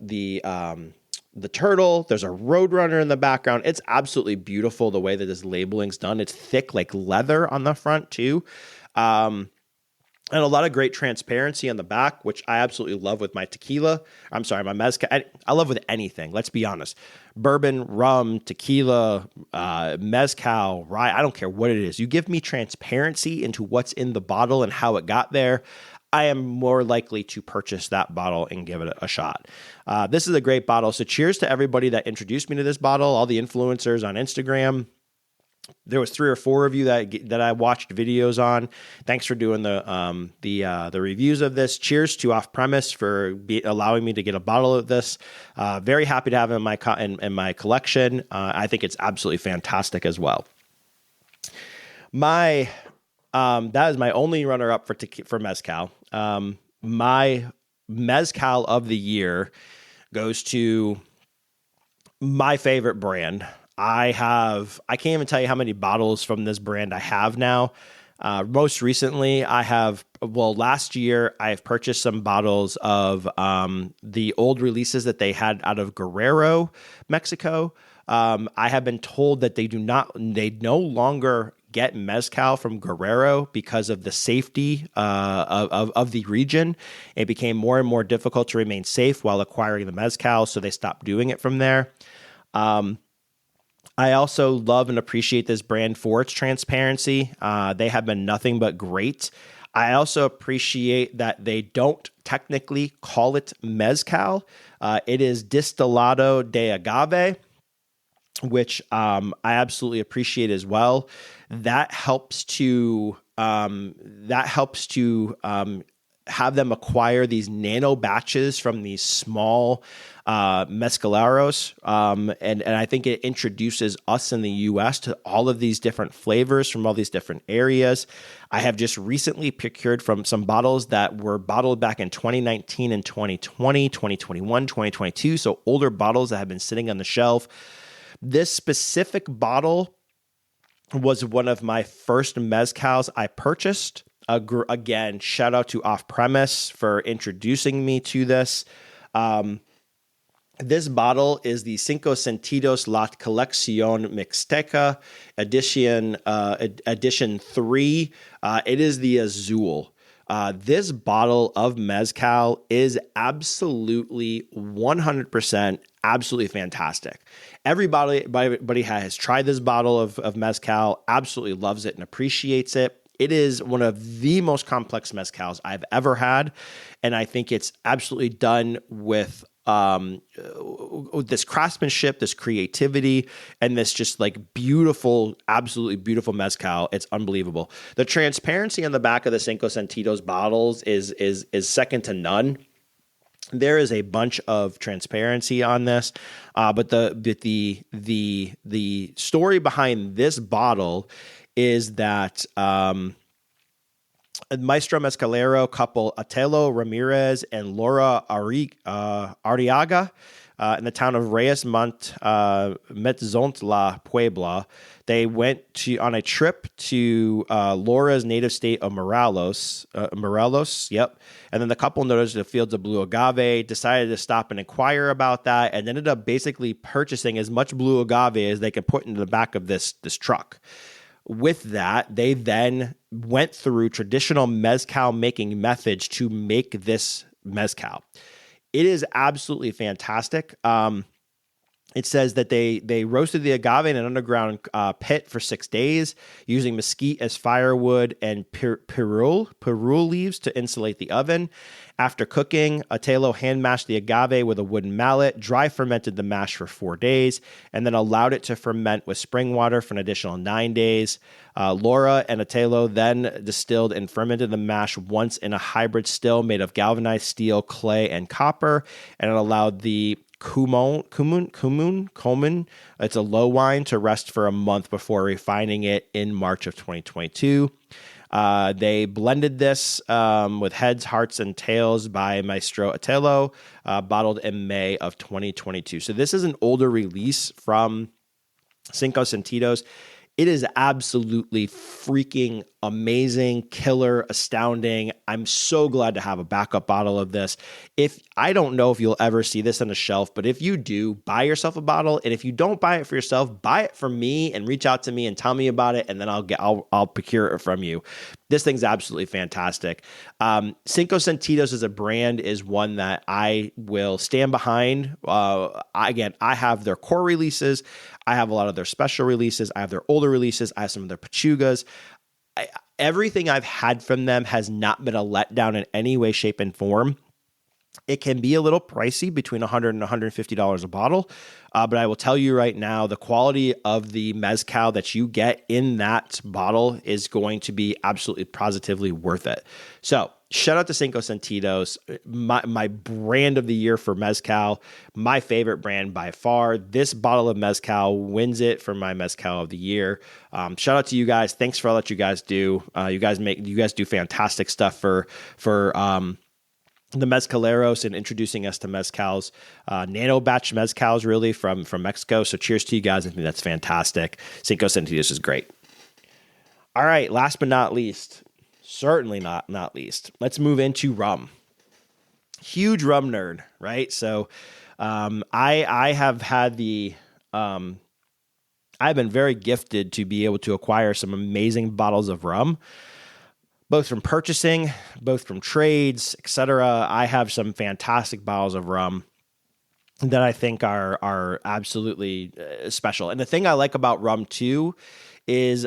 turtle. There's a roadrunner in the background. It's absolutely beautiful the way that this labeling's done. It's thick like leather on the front too. And a lot of great transparency on the back, which I absolutely love with my tequila. I'm sorry, my mezcal. I love with anything. Let's be honest. Bourbon, rum, tequila, mezcal, rye. I don't care what it is. You give me transparency into what's in the bottle and how it got there, I am more likely to purchase that bottle and give it a shot. This is a great bottle. So cheers to everybody that introduced me to this bottle, all the influencers on Instagram. There was 3 or 4 of you that I watched videos on. Thanks for doing the reviews of this. Cheers to Off Premise for allowing me to get a bottle of this. Very happy to have it in my collection. I think it's absolutely fantastic as well. That is my only runner up for mezcal. My mezcal of the year goes to my favorite brand. I can't even tell you how many bottles from this brand I have now. Most recently, last year, I have purchased some bottles of the old releases that they had out of Guerrero, Mexico. I have been told that they no longer get mezcal from Guerrero because of the safety of the region. It became more and more difficult to remain safe while acquiring the mezcal, so they stopped doing it from there. I also love and appreciate this brand for its transparency. They have been nothing but great. I also appreciate that they don't technically call it mezcal. It is Destilado de Agave, which I absolutely appreciate as well. That helps to have them acquire these nano batches from these small mezcaleros. And I think it introduces us in the U.S. to all of these different flavors from all these different areas. I have just recently procured from some bottles that were bottled back in 2019 and 2020, 2021, 2022. So older bottles that have been sitting on the shelf. This specific bottle was one of my first mezcals I purchased. Again, shout out to Off Premise for introducing me to this. This bottle is the Cinco Sentidos La Colección Mixteca edition 3. It is the Azul. This bottle of mezcal is absolutely 100% absolutely fantastic. Everybody has tried this bottle of mezcal, absolutely loves it and appreciates it. It is one of the most complex mezcals I've ever had, and I think it's absolutely done with this craftsmanship, this creativity, and this just like beautiful, absolutely beautiful mezcal. It's unbelievable. The transparency on the back of the Cinco Sentidos bottles is second to none. There is a bunch of transparency on this, but the story behind this bottle is that Maestro Mezcalero couple Atelo Ramirez and Laura Arriaga in the town of Reyes Metzont La Puebla. They went on a trip to Laura's native state of Morelos. Yep. And then the couple noticed the fields of blue agave, decided to stop and inquire about that, and ended up basically purchasing as much blue agave as they could put into the back of this truck. With that, they then went through traditional mezcal making methods to make this mezcal. It is absolutely fantastic. It says that they roasted the agave in an underground pit for 6 days using mesquite as firewood and pirul leaves to insulate the oven. After cooking, Atelo hand mashed the agave with a wooden mallet, dry fermented the mash for 4 days, and then allowed it to ferment with spring water for an additional 9 days. Laura and Atelo then distilled and fermented the mash once in a hybrid still made of galvanized steel, clay, and copper, and it allowed the Kumun. It's a low wine to rest for a month before refining it in March of 2022. They blended this with Heads, Hearts, and Tails by Maestro Atelo, bottled in May of 2022. So this is an older release from Cinco Sentidos. It is absolutely freaking amazing, killer, astounding. I'm so glad to have a backup bottle of this. I don't know if you'll ever see this on a shelf, but if you do, buy yourself a bottle. And if you don't buy it for yourself, buy it from me and reach out to me and tell me about it, and then I'll procure it from you. This thing's absolutely fantastic. Cinco Sentidos as a brand is one that I will stand behind. I have their core releases. I have a lot of their special releases. I have their older releases. I have some of their pachugas. Everything I've had from them has not been a letdown in any way, shape, and form. It can be a little pricey, between $100 and $150 a bottle. But I will tell you right now, the quality of the mezcal that you get in that bottle is going to be absolutely positively worth it. So shout out to Cinco Sentidos, my brand of the year for mezcal, my favorite brand by far. This bottle of mezcal wins it for my mezcal of the year. Shout out to you guys. Thanks for all that you guys do. You guys do fantastic stuff for the mezcaleros and introducing us to mezcals, nano batch mezcals really from Mexico. So cheers to you guys. I think that's fantastic. Cinco Sentidos is great. All right. Last but not least, certainly not least, let's move into rum. Huge rum nerd, right? So I have had I've been very gifted to be able to acquire some amazing bottles of rum, both from purchasing, both from trades, etc. I have some fantastic bottles of rum that I think are absolutely special. And the thing I like about rum too is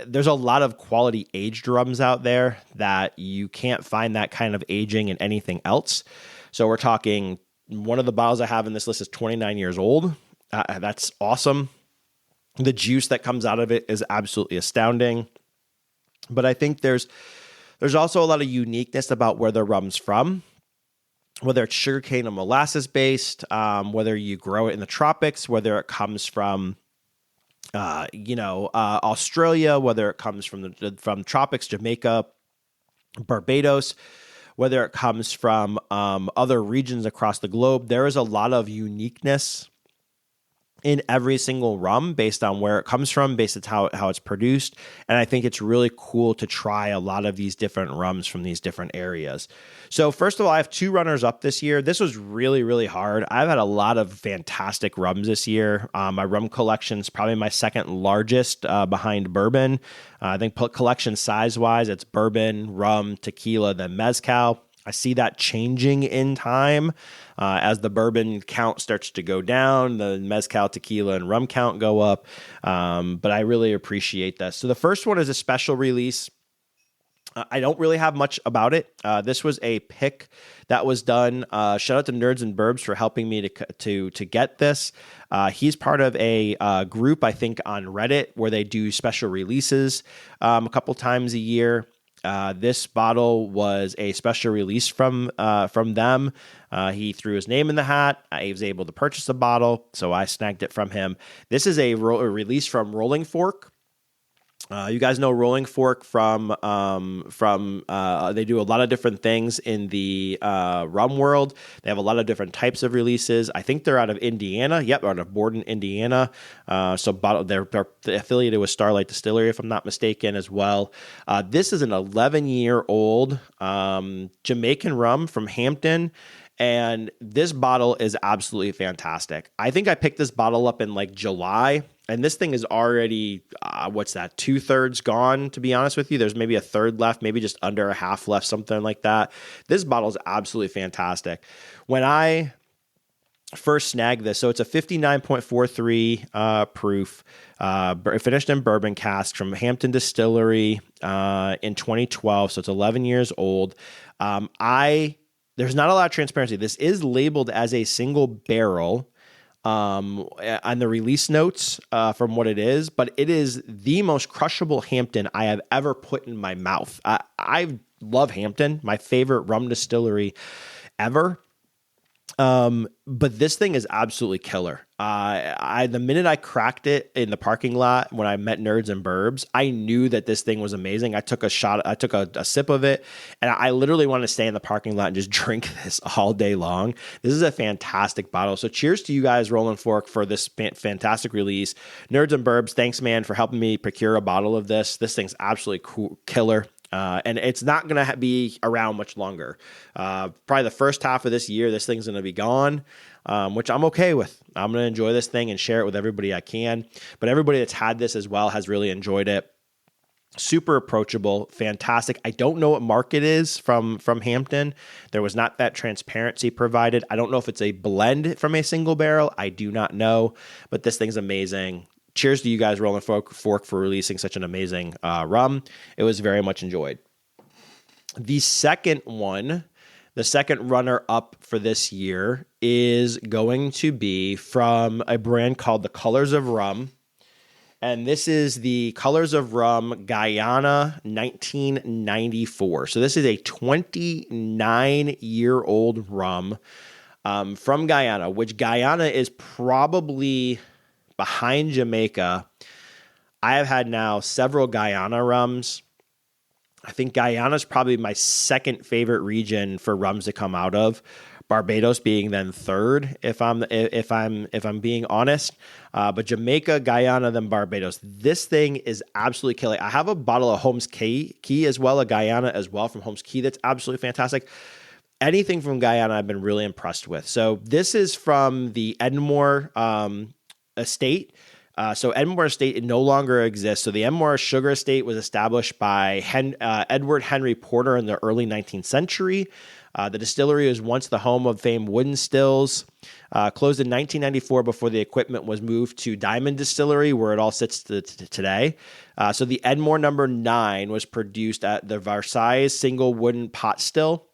there's a lot of quality aged rums out there that you can't find that kind of aging in anything else. So we're talking, one of the bottles I have in this list is 29 years old. That's awesome. The juice that comes out of it is absolutely astounding. But I think there's also a lot of uniqueness about where the rum's from, whether it's sugarcane or molasses based, whether you grow it in the tropics, whether it comes from, Australia, whether it comes from tropics, Jamaica, Barbados, whether it comes from other regions across the globe. There is a lot of uniqueness in every single rum based on where it comes from, based on how it's produced. And I think it's really cool to try a lot of these different rums from these different areas. So first of all, I have 2 runners up this year. This was really, really hard. I've had a lot of fantastic rums this year. My rum collection is probably my second largest behind bourbon. I think collection size-wise, it's bourbon, rum, tequila, then mezcal. I see that changing in time as the bourbon count starts to go down, the mezcal, tequila, and rum count go up. But I really appreciate this. So the first one is a special release. I don't really have much about it. This was a pick that was done. Shout out to Nerds and Burbs for helping me to get this. He's part of a group, I think, on Reddit where they do special releases a couple times a year. This bottle was a special release from them. He threw his name in the hat. I was able to purchase the bottle, so I snagged it from him. This is a release from Rolling Fork. You guys know Rolling Fork from they do a lot of different things in the rum world. They have a lot of different types of releases. I think they're out of Indiana. Yep, out of Borden, Indiana. They're affiliated with Starlight Distillery, if I'm not mistaken, as well. This is an 11-year-old Jamaican rum from Hampton. And this bottle is absolutely fantastic. I think I picked this bottle up in like July, and this thing is already, 2/3 gone, to be honest with you. There's maybe a third left, maybe just under a half left, something like that. This bottle is absolutely fantastic. When I first snagged this, so it's a 59.43 proof, finished in bourbon cask from Hampton Distillery in 2012, so it's 11 years old. There's not a lot of transparency. This is labeled as a single barrel on the release notes from what it is, but it is the most crushable Hampton I have ever put in my mouth. I love Hampton, my favorite rum distillery ever. But this thing is absolutely killer. The minute I cracked it in the parking lot when I met Nerds and Burbs, I knew that this thing was amazing. I took a sip of it, and I literally wanted to stay in the parking lot and just drink this all day long. This is a fantastic bottle. So cheers to you guys, Rolling Fork, for this fantastic release. Nerds and Burbs, thanks, man, for helping me procure a bottle of this. This thing's absolutely cool, killer. And it's not going to be around much longer. Probably the first half of this year, this thing's going to be gone, which I'm okay with. I'm going to enjoy this thing and share it with everybody I can. But everybody that's had this as well has really enjoyed it. Super approachable, fantastic. I don't know what mark it is from Hampton. There was not that transparency provided. I don't know if it's a blend from a single barrel. I do not know, but this thing's amazing. Cheers to you guys, Rolling Fork, for releasing such an amazing rum. It was very much enjoyed. The second one The second runner up for this year is going to be from a brand called the Colors of Rum. And this is the Colors of Rum Guyana 1994. So this is a 29-year-old rum from Guyana, which Guyana is probably behind Jamaica. I have had now several Guyana rums. I think Guyana is probably my second favorite region for rums to come out of. Barbados being then third, if I'm being honest. But Jamaica, Guyana, then Barbados. This thing is absolutely killing. I have a bottle of Holmes Key as well, a Guyana as well from Holmes Key that's absolutely fantastic. Anything from Guyana I've been really impressed with. So this is from the Edmore estate. So Edmore Estate, it no longer exists. So the Edmore Sugar Estate was established by Edward Henry Porter in the early 19th century. The distillery was once the home of famed wooden stills, closed in 1994 before the equipment was moved to Diamond Distillery, where it all sits today. So the Edmore number 9 was produced at the Versailles single wooden pot still.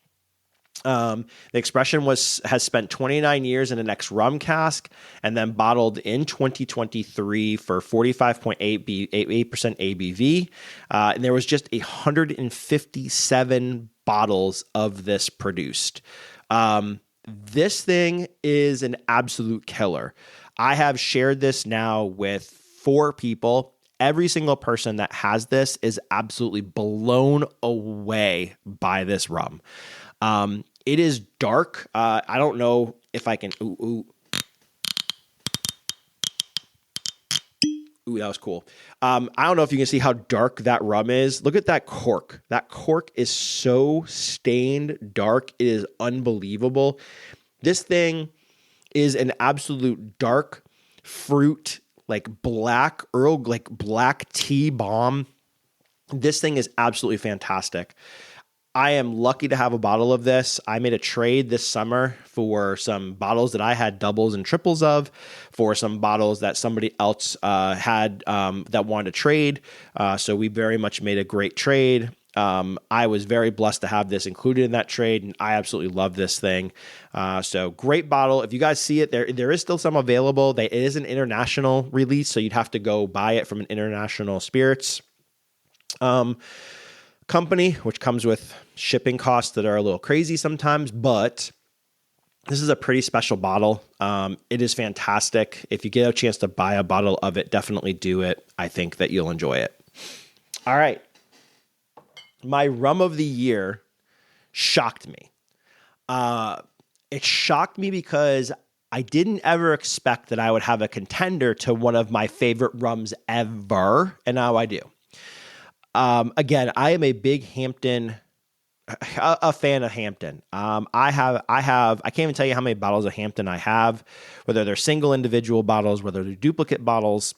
The expression has spent 29 years in an ex-rum cask and then bottled in 2023 for 45.8% ABV. And there was just 157 bottles of this produced. This thing is an absolute killer. I have shared this now with 4 people. Every single person that has this is absolutely blown away by this rum. It is dark. I don't know if I can. Ooh, that was cool. I don't know if you can see how dark that rum is. Look at that cork. That cork is so stained dark. It is unbelievable. This thing is an absolute dark fruit, like black tea bomb. This thing is absolutely fantastic. I am lucky to have a bottle of this. I made a trade this summer for some bottles that I had doubles and triples of, for some bottles that somebody else had that wanted to trade. So we very much made a great trade. I was very blessed to have this included in that trade, and I absolutely love this thing. So great bottle. If you guys see it, there is still some available. It is an international release, so you'd have to go buy it from an international spirits company, which comes with shipping costs that are a little crazy sometimes, but this is a pretty special bottle. It is fantastic. If you get a chance to buy a bottle of it, definitely do it. I think that you'll enjoy it. All right. My rum of the year shocked me. It shocked me because I didn't ever expect that I would have a contender to one of my favorite rums ever, and now I do. Again, I am a big Hampton, a fan of Hampton. I can't even tell you how many bottles of Hampton I have, whether they're single individual bottles, whether they're duplicate bottles,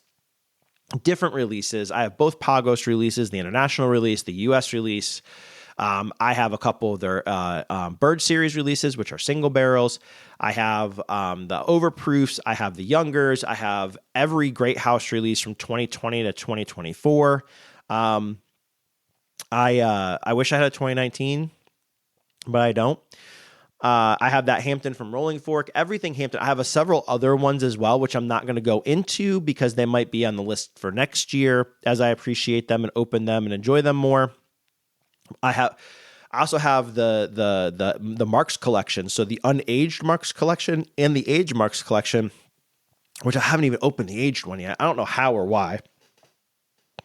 different releases. I have both Pagos releases, the international release, the US release. I have a couple of their Bird Series releases, which are single barrels. I have the Overproofs. I have the Youngers. I have every Great House release from 2020 to 2024. I wish I had a 2019, but I don't. I have that Hampton from Rolling Fork, everything Hampton. I have several other ones as well, which I'm not going to go into because they might be on the list for next year as I appreciate them and open them and enjoy them more. I also have the Marks collection. So the unaged Marks collection and the aged Marks collection, which I haven't even opened the aged one yet. I don't know how or why,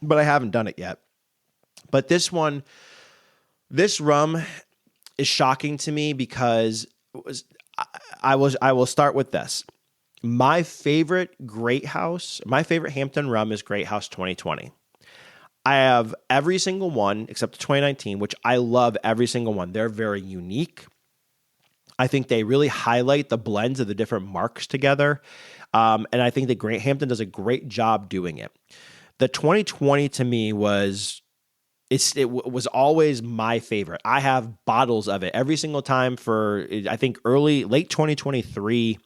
but I haven't done it yet. But this rum is shocking to me because I will start with this. My favorite Hampton rum is Great House 2020. I have every single one except the 2019, which I love every single one. They're very unique. I think they really highlight the blends of the different marks together. And I think that Hampton does a great job doing it. The 2020 to me was always my favorite. I have bottles of it every single time for, I think, late 2023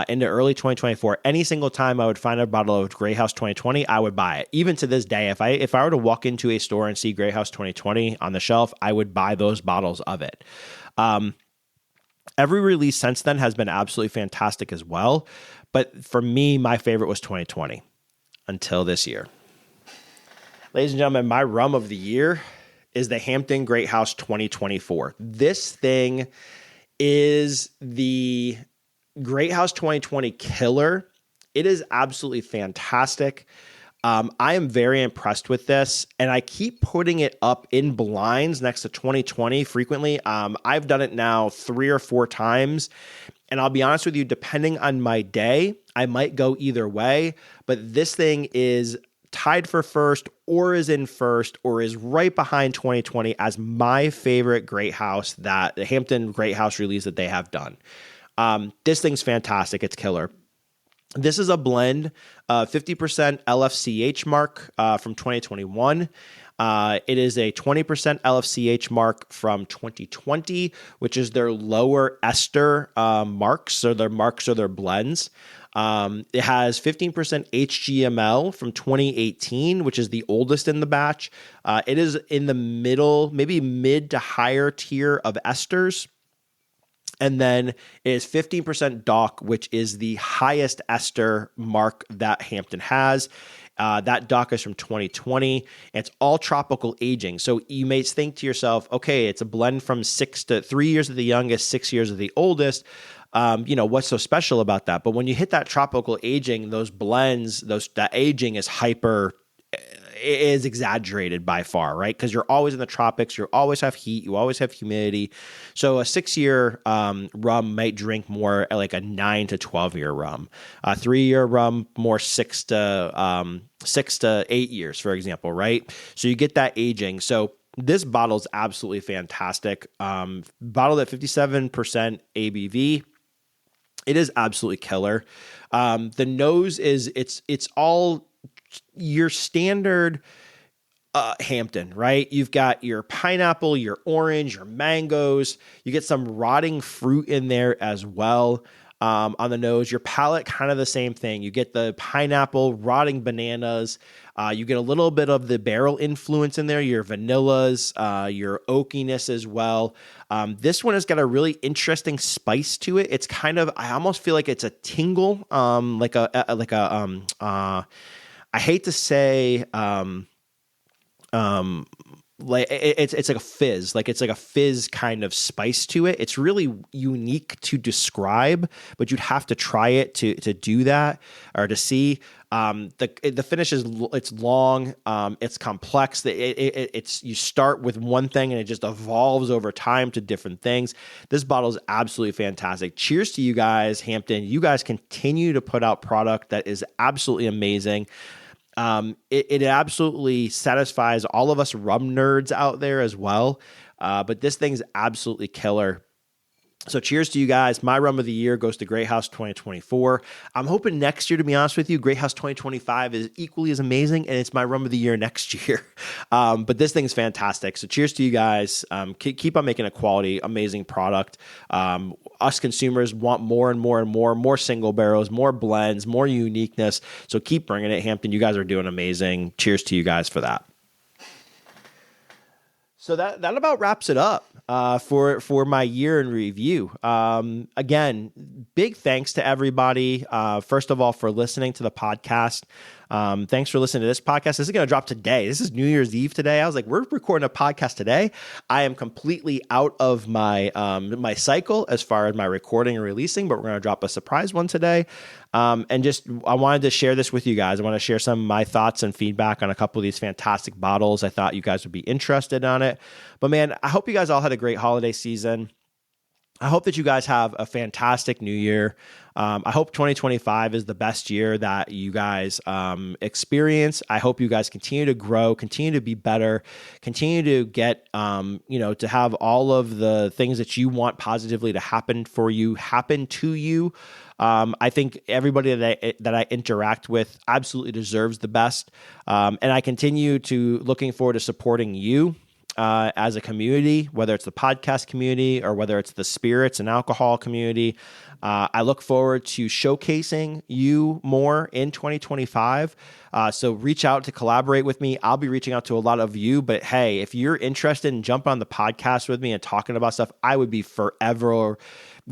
into early 2024. Any single time I would find a bottle of Grey House 2020, I would buy it. Even to this day, if I were to walk into a store and see Grey House 2020 on the shelf, I would buy those bottles of it. Every release since then has been absolutely fantastic as well. But for me, my favorite was 2020 until this year. Ladies and gentlemen, my rum of the year is the Hampton Great House 2024. This thing is the Great House 2020 killer. It is absolutely fantastic. I am very impressed with this, and I keep putting it up in blinds next to 2020 frequently. I've done it now 3 or 4 times, and I'll be honest with you, depending on my day, I might go either way, but this thing is tied for first or is in first or is right behind 2020 as my favorite Great House, that the Hampton Great House release that they have done. This thing's fantastic. It's killer. This is a blend, 50% LFCH mark from 2021. It is a 20% LFCH mark from 2020, which is their lower ester marks, or their marks or their blends. It has 15% HGML from 2018, which is the oldest in the batch. It is in the middle, maybe mid to higher tier of esters. And then it is 15% DOC, which is the highest ester mark that Hampton has. That DOC is from 2020. And it's all tropical aging. So you may think to yourself, okay, it's a blend from 3 years of the youngest, 6 years of the oldest. What's so special about that? But when you hit that tropical aging, those blends, that aging is is exaggerated by far, right? Because you're always in the tropics, you always have heat, you always have humidity. So a 6-year rum might drink more like a 9 to 12-year rum. A 3-year rum, more 6 to 8 years, for example, right? So you get that aging. So this bottle is absolutely fantastic. Bottled at 57% ABV. It is absolutely killer. The nose is, it's all your standard Hampton, right? You've got your pineapple, your orange, your mangoes. You get some rotting fruit in there as well on the nose. Your palate, kind of the same thing. You get the pineapple, rotting bananas. You get a little bit of the barrel influence in there, your vanillas, your oakiness as well. This one has got a really interesting spice to it. It's kind of, I almost feel like it's a tingle, I hate to say, like it's like a fizz, like it's like a fizz kind of spice to it. It's really unique to describe, but you'd have to try it to do that or to see. The finish is, it's long, it's complex. It's you start with one thing and it just evolves over time to different things. This bottle is absolutely fantastic. Cheers to you guys, Hampton. You guys continue to put out product that is absolutely amazing. It absolutely satisfies all of us rum nerds out there as well. But this thing's absolutely killer. So cheers to you guys. My rum of the year goes to Great House 2024. I'm hoping next year, to be honest with you, Great House 2025 is equally as amazing, and it's my rum of the year next year. But this thing's fantastic. So cheers to you guys. Keep on making a quality, amazing product. Us consumers want more and more and more single barrels, more blends, more uniqueness. So keep bringing it, Hampton. You guys are doing amazing. Cheers to you guys for that. So that about wraps it up for my year in review. Again, big thanks to everybody. First of all, for listening to the podcast. Thanks for listening to this podcast. This is going to drop today. This is New Year's Eve today. I was like, we're recording a podcast today. I am completely out of my my cycle as far as my recording and releasing, but we're going to drop a surprise one today. And just, I wanted to share this with you guys. I want to share some of my thoughts and feedback on a couple of these fantastic bottles. I thought you guys would be interested on it. But man, I hope you guys all had a great holiday season. I hope that you guys have a fantastic new year. I hope 2025 is the best year that you guys experience. I hope you guys continue to grow, continue to be better, continue to get, to have all of the things that you want positively to happen for you, happen to you. I think everybody that I interact with absolutely deserves the best. And I continue to looking forward to supporting you. as a community, whether it's the podcast community or whether it's the spirits and alcohol community. I look forward to showcasing you more in 2025. So reach out to collaborate with me. I'll be reaching out to a lot of you, but hey, if you're interested in jumping on the podcast with me and talking about stuff, I would be forever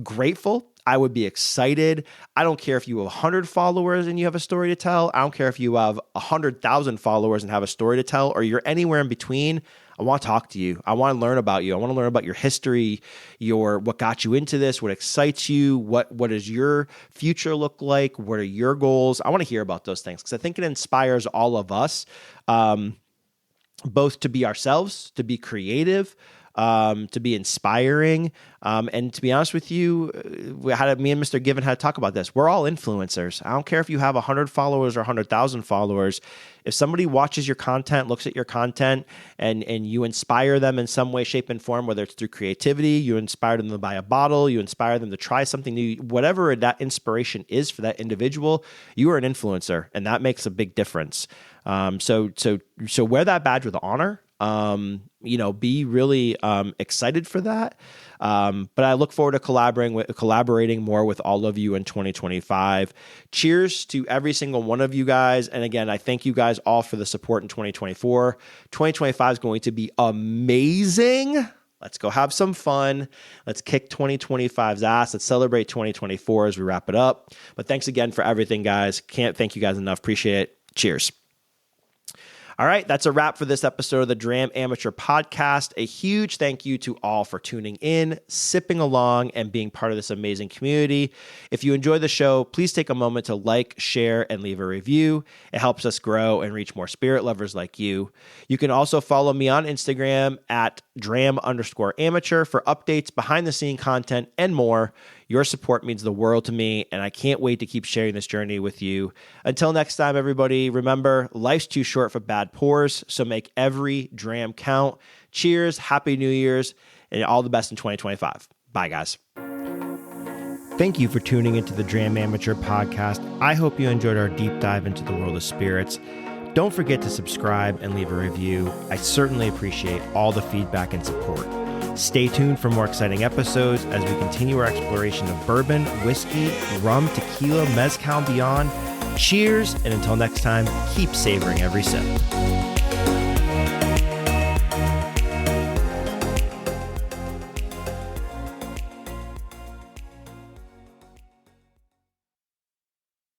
grateful. I would be excited. I don't care if you have 100 followers and you have a story to tell. I don't care if you have 100,000 followers and have a story to tell, or you're anywhere in between. I want to talk to you. I want to learn about you. I want to learn about your history, what got you into this, what excites you, what does your future look like, what are your goals? I want to hear about those things because I think it inspires all of us, both to be ourselves, to be creative, to be inspiring. And to be honest with you, me and Mr. Given had to talk about this. We're all influencers. I don't care if you have 100 followers or 100,000 followers. If somebody watches your content, looks at your content, and you inspire them in some way, shape, and form, whether it's through creativity, you inspire them to buy a bottle, you inspire them to try something new, whatever that inspiration is for that individual, you are an influencer, and that makes a big difference. So wear that badge with honor. Be really excited for that. But I look forward to collaborating more with all of you in 2025. Cheers to every single one of you guys. And again, I thank you guys all for the support in 2024. 2025 is going to be amazing. Let's go have some fun. Let's kick 2025's ass. Let's celebrate 2024 as we wrap it up. But thanks again for everything, guys. Can't thank you guys enough. Appreciate it. Cheers. All right, that's a wrap for this episode of the Dram Amateur Podcast. A huge thank you to all for tuning in, sipping along, and being part of this amazing community. If you enjoy the show, please take a moment to like, share, and leave a review. It helps us grow and reach more spirit lovers like you. You can also follow me on Instagram at Dram_amateur for updates, behind-the-scene content, and more. Your support means the world to me, and I can't wait to keep sharing this journey with you. Until next time, everybody, remember, life's too short for bad pours, so make every dram count. Cheers, Happy New Year's, and all the best in 2025. Bye, guys. Thank you for tuning into the Dram Amateur Podcast. I hope you enjoyed our deep dive into the world of spirits. Don't forget to subscribe and leave a review. I certainly appreciate all the feedback and support. Stay tuned for more exciting episodes as we continue our exploration of bourbon, whiskey, rum, tequila, mezcal, and beyond. Cheers, and until next time, keep savoring every sip.